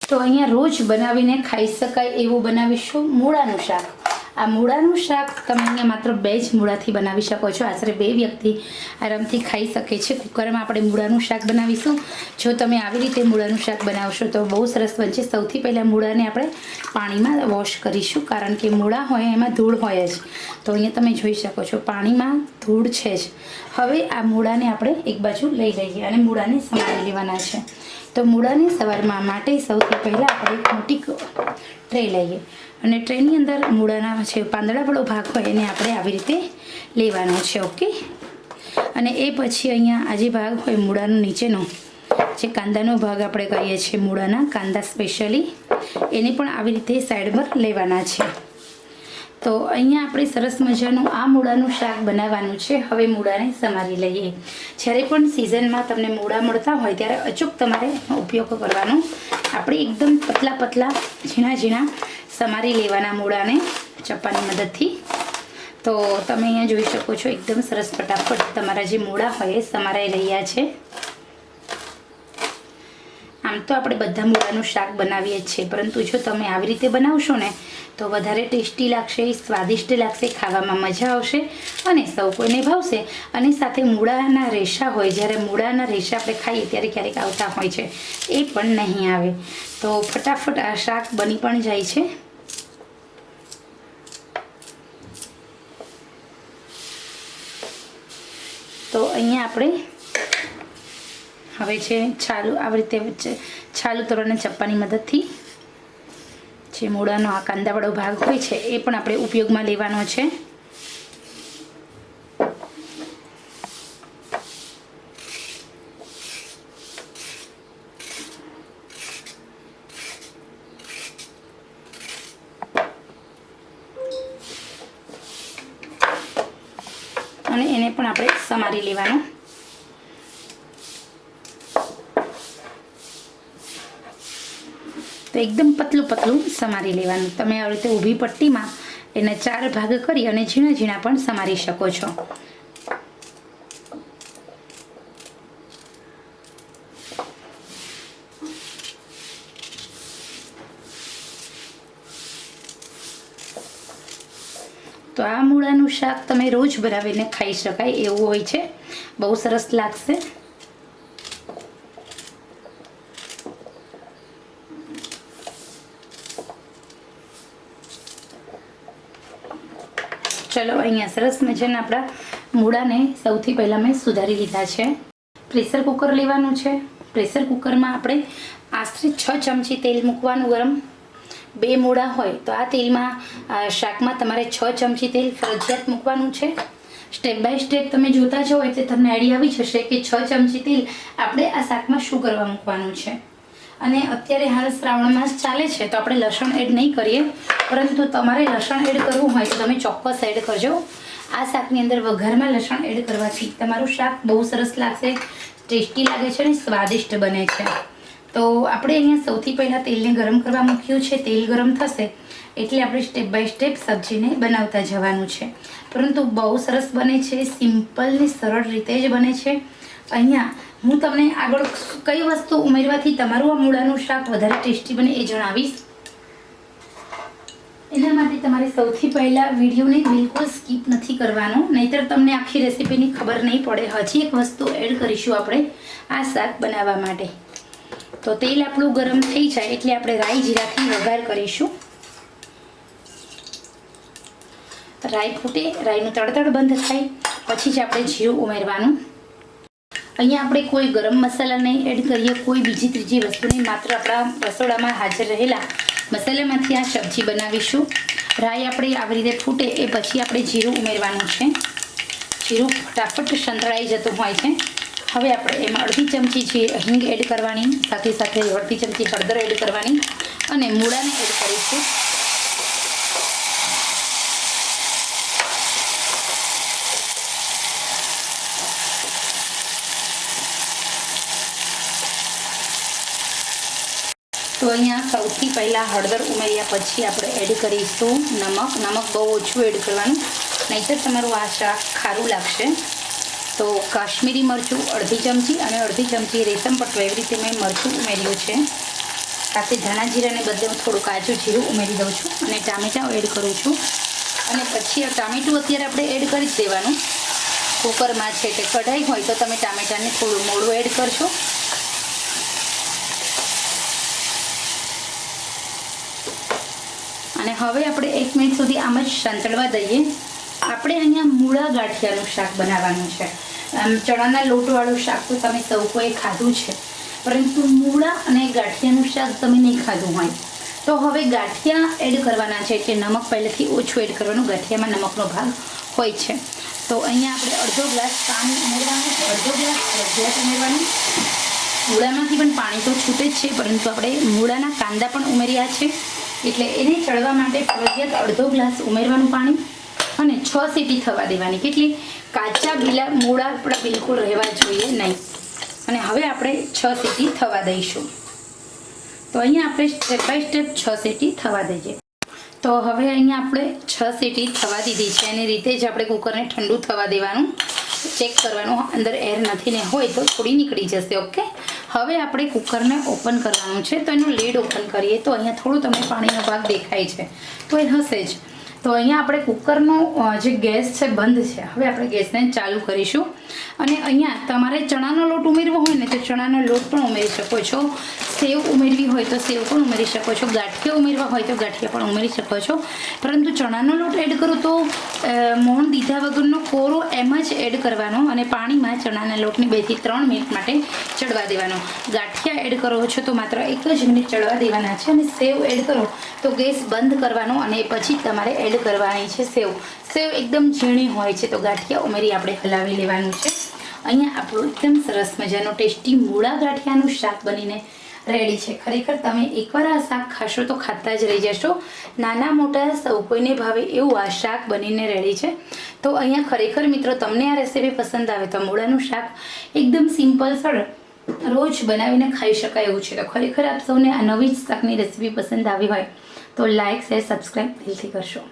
તો અહીંયા રોજ બનાવીને ખાઈ શકાય એવું બનાવીશું મૂળાનું શાક। આ મૂળાનું શાક તમે અહીંયા માત્ર 2 જ મૂળાથી બનાવી શકો છો। આશરે 2 વ્યક્તિ આરામથી ખાઈ શકે છે। કુકરમાં આપણે મૂળાનું શાક બનાવીશું। જો તમે આવી રીતે મૂળાનું શાક બનાવશો તો બહુ સરસ બનશે। સૌથી પહેલાં મૂળાને આપણે પાણીમાં વોશ કરીશું, કારણ કે મૂળા હોય એમાં ધૂળ હોય જ। તો અહીંયા તમે જોઈ શકો છો પાણીમાં ધૂળ છે જ। હવે આ મૂળાને આપણે એક બાજુ લઈ લઈએ અને મૂળાને સમારી લેવાના છે। તો મૂળાને સવારમાં માટે સૌથી પહેલાં આપણે એક મોટી ટ્રે લઈએ અને ટ્રેની અંદર મૂળાના છે પાંદડાવાળો ભાગ હોય એને આપણે આવી રીતે લેવાનો છે। ઓકે, અને એ પછી અહીંયા આ જે ભાગ હોય મૂળાનો નીચેનો જે કાંદાનો ભાગ આપણે કહીએ છીએ, મૂળાના કાંદા સ્પેશિયલી, એને પણ આવી રીતે સાઈડ પર લેવાના છે। તો અહીંયા આપણે સરસ મજાનું આ મૂળાનું શાક બનાવવાનું છે। હવે મૂળાને સમારી લઈએ। જ્યારે પણ સિઝનમાં તમને મૂળા મળતા હોય ત્યારે અચૂક તમારે ઉપયોગ કરવાનો। આપણે એકદમ પતલા પતલા ઝીણા ઝીણા સમારી લેવાના મૂળાને ચપ્પાની મદદથી। તો તમે અહીંયા જોઈ શકો છો એકદમ સરસ ફટાફટ તમારા જે મૂળા હોય એ સમારાઈ રહ્યા છે। આમ તો આપણે બધા મૂળાનું શાક બનાવીએ જ છીએ, પરંતુ જો તમે આવી રીતે બનાવશો ને તો વધારે ટેસ્ટી લાગશે, સ્વાદિષ્ટ લાગશે, ખાવામાં મજા આવશે અને સૌ કોઈને ભાવશે। અને સાથે મૂળાના રેશા હોય, જ્યારે મૂળાના રેશા આપણે ખાઈએ ત્યારે ક્યારેક આવતા હોય છે, એ પણ નહીં આવે। તો ફટાફટ આ શાક બની પણ જાય છે। તો અહીંયા આપણે હવે છે છાલું આવી રીતે છાલું તોડવાના ચપ્પાની મદદથી જે મૂળાનો આ કાંદાવાળો ભાગ હોય છે એ પણ આપણે ઉપયોગમાં લેવાનો છે। અને એને પણ આપણે સમારી લેવાનો। તો એકદમ પતલું પતલું સમારી લેવાનું। તમે આવી રીતે ઊભી પટ્ટીમાં એને 4 ભાગ કરી અને ઝીણા ઝીણા પણ સમારી શકો છો। તો આ મૂળાનું શાક તમે રોજ બનાવીને ખાઈ શકાય એવું હોય છે, બહુ સરસ લાગશે। ચલો અહીંયા સરસ મજાના આપણા મૂળાને સૌથી પહેલાં મેં સુધારી લીધા છે। પ્રેશર કુકર લેવાનું છે। પ્રેશર કુકરમાં આપણે આશરે 6 ચમચી તેલ મૂકવાનું ગરમ। 2 મૂળા હોય તો આ તેલમાં શાકમાં તમારે 6 ચમચી તેલ ફરજિયાત મૂકવાનું છે। સ્ટેપ બાય સ્ટેપ તમે જોતા જાઓ એટલે તમને આઈડિયા આવી જશે કે 6 ચમચી તેલ આપણે આ શાકમાં શું કરવા મૂકવાનું છે। અને અત્યારે હાલ શ્રાવણ માસ ચાલે છે તો આપણે લસણ એડ નહીં કરીએ, પરંતુ તમારે લસણ એડ કરવું હોય તો તમે ચોક્કસ એડ કરજો। આ શાકની અંદર વઘારમાં લસણ એડ કરવાથી તમારું શાક બહુ સરસ લાગશે, ટેસ્ટી લાગે છે અને સ્વાદિષ્ટ બને છે। તો આપણે અહીંયા સૌથી પહેલાં તેલને ગરમ કરવા મૂક્યું છે। તેલ ગરમ થશે એટલે આપણે સ્ટેપ બાય સ્ટેપ સબ્જીને બનાવતા જવાનું છે, પરંતુ બહુ સરસ બને છે, સિમ્પલ ને સરળ રીતે જ બને છે। અહીંયા હું તમને આગળ કઈ વસ્તુ ઉમેરવાથી તમારું આ મૂળાનું શાક વધારે ટેસ્ટી બને એ જણાવીશ। એના માટે તમારે સૌથી પહેલાં વિડીયોને બિલકુલ સ્કીપ નથી કરવાનો, નહીંતર તમને આખી રેસીપીની ખબર નહીં પડે। હજી એક વસ્તુ એડ કરીશું આપણે આ શાક બનાવવા માટે। તો તેલ આપણું ગરમ થઈ જાય એટલે આપણે રાઈ જીરાથી વઘાર કરીશું। રાઈ ફૂટે, રાઈનું તડતડ બંધ થાય પછી જ આપણે જીરું ઉમેરવાનું। અહીંયા આપણે કોઈ ગરમ મસાલા નહીં એડ કરીએ, કોઈ બીજી ત્રીજી વસ્તુ નહીં, માત્ર આપણા રસોડામાં હાજર રહેલા મસાલામાંથી આ સબ્જી બનાવીશું। રાઈ આપણે આવી રીતે ફૂટે એ પછી આપણે જીરું ઉમેરવાનું છે। જીરું ફટાફટ સંતળાઈ જતું હોય છે। હવે આપણે એમાં 1/2 ચમચી હિંગ એડ કરવાની, સાથે સાથે 1/2 ચમચી હળદર એડ કરવાની અને મૂળાને એડ કરીશું। તો અહીંયા સૌથી પહેલાં હળદર ઉમેર્યા પછી આપણે એડ કરીશું નમક। નમક બહુ ઓછું એડ કરવાનું, નહીંતર તમારું આ શાક ખારું લાગશે। તો કાશ્મીરી મરચું 1/2 ચમચી અને 1/2 ચમચી રેશમ પટ્ટો એવી રીતે મેં મરચું ઉમેર્યું છે। સાથે ધાણા જીરાને બદલે હું થોડું કાચું જીરું ઉમેરી દઉં છું અને ટામેટાં એડ કરું છું. અને પછી આ ટામેટું અત્યારે આપણે એડ કરી જ દેવાનું. કુકરમાં છે કે કઢાઈ હોય તો તમે ટામેટાને થોડું મોડું એડ કરશો. અને હવે આપણે 1 મિનિટ સુધી આમ જ સંતળવા દઈએ. આપણે અહીંયા મૂળા ગાંઠિયાનું શાક બનાવવાનું છે. ચણાના લોટવાળું શાક તો તમે સૌ કોઈ ખાધું છે, પરંતુ મૂળા અને ગાંઠિયાનું શાક તમે નહીં ખાધું હોય તો હવે ગાંઠિયા એડ કરવાના છે. કે નમક પહેલેથી ઓછું એડ કરવાનું, ગાંઠિયામાં નમકનો ભાગ હોય છે. તો અહીંયા આપણે અડધો ગ્લાસ પાણી ઉમેરવાનું છે, અડધો ગ્લાસ ફરજિયાત ઉમેરવાનું. મૂળામાંથી પણ પાણી તો છૂટે જ છે, પરંતુ આપણે મૂળાના કાંદા પણ ઉમેર્યા છે એટલે એને ચડવા માટે ફરજિયાત અડધો ગ્લાસ ઉમેરવાનું પાણી અને 6 સીટી થવા દેવાની. કેટલી? કાચા બીલા મૂળા આપણા બિલકુલ રહેવા જોઈએ નહીં. અને હવે આપણે 6 સીટી થવા દઈશું. તો અહીંયા આપણે સ્ટેપ બાય સ્ટેપ 6 સીટી થવા દઈએ. તો હવે અહીંયા આપણે 6 સીટી થવા દીધી છે. એની રીતે જ આપણે કુકરને ઠંડુ થવા દેવાનું. ચેક કરવાનું અંદર એર નથી ને હોય તો થોડી નીકળી જશે. ઓકે, હવે આપણે કુકરને ઓપન કરવાનું છે. તો એનું લીડ ઓપન કરીએ તો અહીંયા થોડું તમને પાણીનો ભાગ દેખાય છે, તો એ હશે જ. તો અહીંયા આપણે કુકરનો જે ગેસ છે બંધ છે. હવે આપણે ગેસને ચાલુ કરીશું. અને અહીંયા તમારે ચણાનો લોટ ઉમેરવો હોય ને તો ચણાનો લોટ પણ ઉમેરી શકો છો. સેવ ઉમેરવી હોય તો સેવ પણ ઉમેરી શકો છો. ગાંઠિયા ઉમેરવા હોય તો ગાંઠિયા પણ ઉમેરી શકો છો. પરંતુ ચણાનો લોટ એડ કરો તો મોણ દીધા વગરનો કોરો એમ જ એડ કરવાનો અને પાણીમાં ચણાના લોટને 2 થી 3 મિનિટ માટે ચડવા દેવાનો. ગાંઠિયા એડ કરો છો તો માત્ર 1 જ મિનિટ ચડવા દેવાના છે. અને સેવ એડ કરો તો ગેસ બંધ કરવાનો અને પછી તમારે એડ કરવાની છે સેવ. સેવ એકદમ ઝીણી હોય છે તો ગાંઠિયા ઉમેરી આપણે હલાવી લેવાનું છે. અહીંયા આપણું એકદમ સરસ મજાનું ટેસ્ટી મૂળા ગાંઠિયાનું શાક બનીને રેડી છે. ખરેખર તમે એકવાર આ શાક ખાશો તો ખાતા જ રહી જશો. નાના મોટા સૌ કોઈને ભાવે એવું આ શાક બનીને રેડી છે. તો અહીંયા ખરેખર મિત્રો તમને આ રેસીપી પસંદ આવે તો મૂળાનું શાક એકદમ સિમ્પલ સરળ રોજ બનાવીને ખાઈ શકાય એવું છે. તો ખરેખર આપ સૌને આ નવી જ શાકની રેસીપી પસંદ આવી હોય તો લાઇક શેર સબસ્ક્રાઈબ દિલથી કરશો.